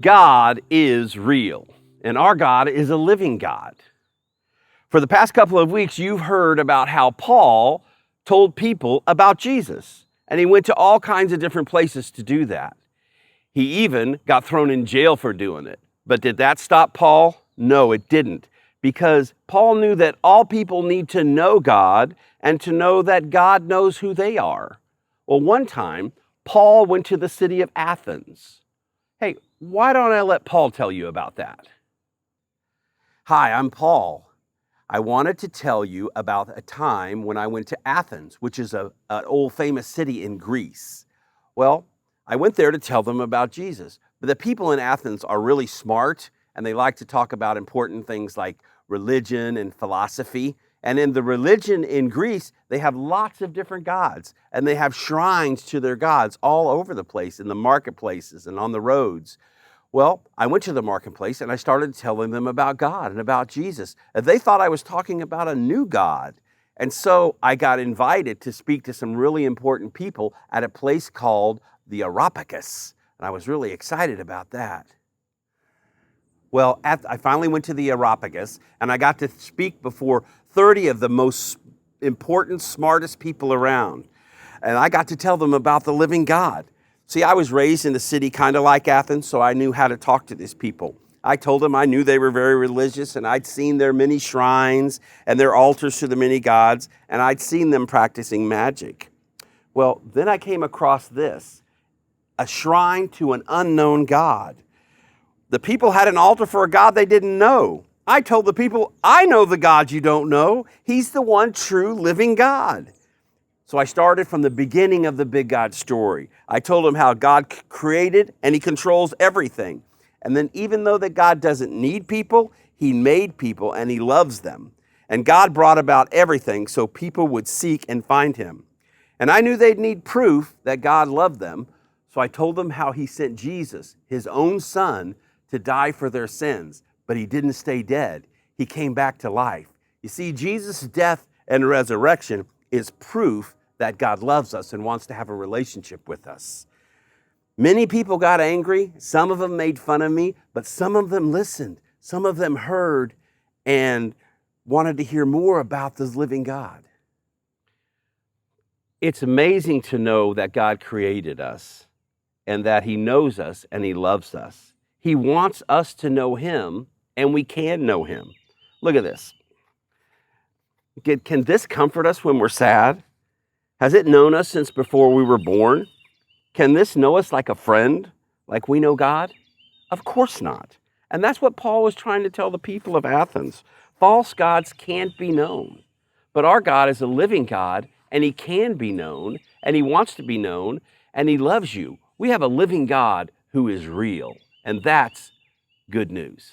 God is real, and our God is a living God. For the past couple of weeks, you've heard about how Paul told people about Jesus, and he went to all kinds of different places to do that. He even got thrown in jail for doing it. But did that stop Paul? No, it didn't, because Paul knew that all people need to know God and to know that God knows who they are. Well, one time, Paul went to the city of Athens. Hey, why don't I let Paul tell you about that? Hi, I'm Paul. I wanted to tell you about a time when I went to Athens, which is an old famous city in Greece. Well, I went there to tell them about Jesus. But the people in Athens are really smart, and they like to talk about important things like religion and philosophy. And in the religion in Greece, they have lots of different gods, and they have shrines to their gods all over the place, in the marketplaces and on the roads. Well, I went to the marketplace and I started telling them about God and about Jesus. And they thought I was talking about a new God. And so I got invited to speak to some really important people at a place called the Areopagus. And I was really excited about that. Well, I finally went to the Areopagus and I got to speak before 30 of the most important, smartest people around. And I got to tell them about the living God. See, I was raised in a city kind of like Athens, so I knew how to talk to these people. I told them I knew they were very religious, and I'd seen their many shrines and their altars to the many gods, and I'd seen them practicing magic. Well, then I came across this, a shrine to an unknown God. The people had an altar for a God they didn't know. I told the people, I know the God you don't know. He's the one true living God. So I started from the beginning of the big God story. I told him how God created and he controls everything. And then even though that God doesn't need people, he made people and he loves them. And God brought about everything so people would seek and find him. And I knew they'd need proof that God loved them. So I told them how he sent Jesus, his own son, to die for their sins. But he didn't stay dead. He came back to life. You see, Jesus' death and resurrection is proof that God loves us and wants to have a relationship with us. Many people got angry. Some of them made fun of me, but some of them listened. Some of them heard and wanted to hear more about this living God. It's amazing to know that God created us and that he knows us and he loves us. He wants us to know him, and we can know him. Look at this. Can this comfort us when we're sad? Has it known us since before we were born? Can this know us like a friend, like we know God? Of course not. And that's what Paul was trying to tell the people of Athens. False gods can't be known. But our God is a living God, and he can be known, and he wants to be known, and he loves you. We have a living God who is real, and that's good news.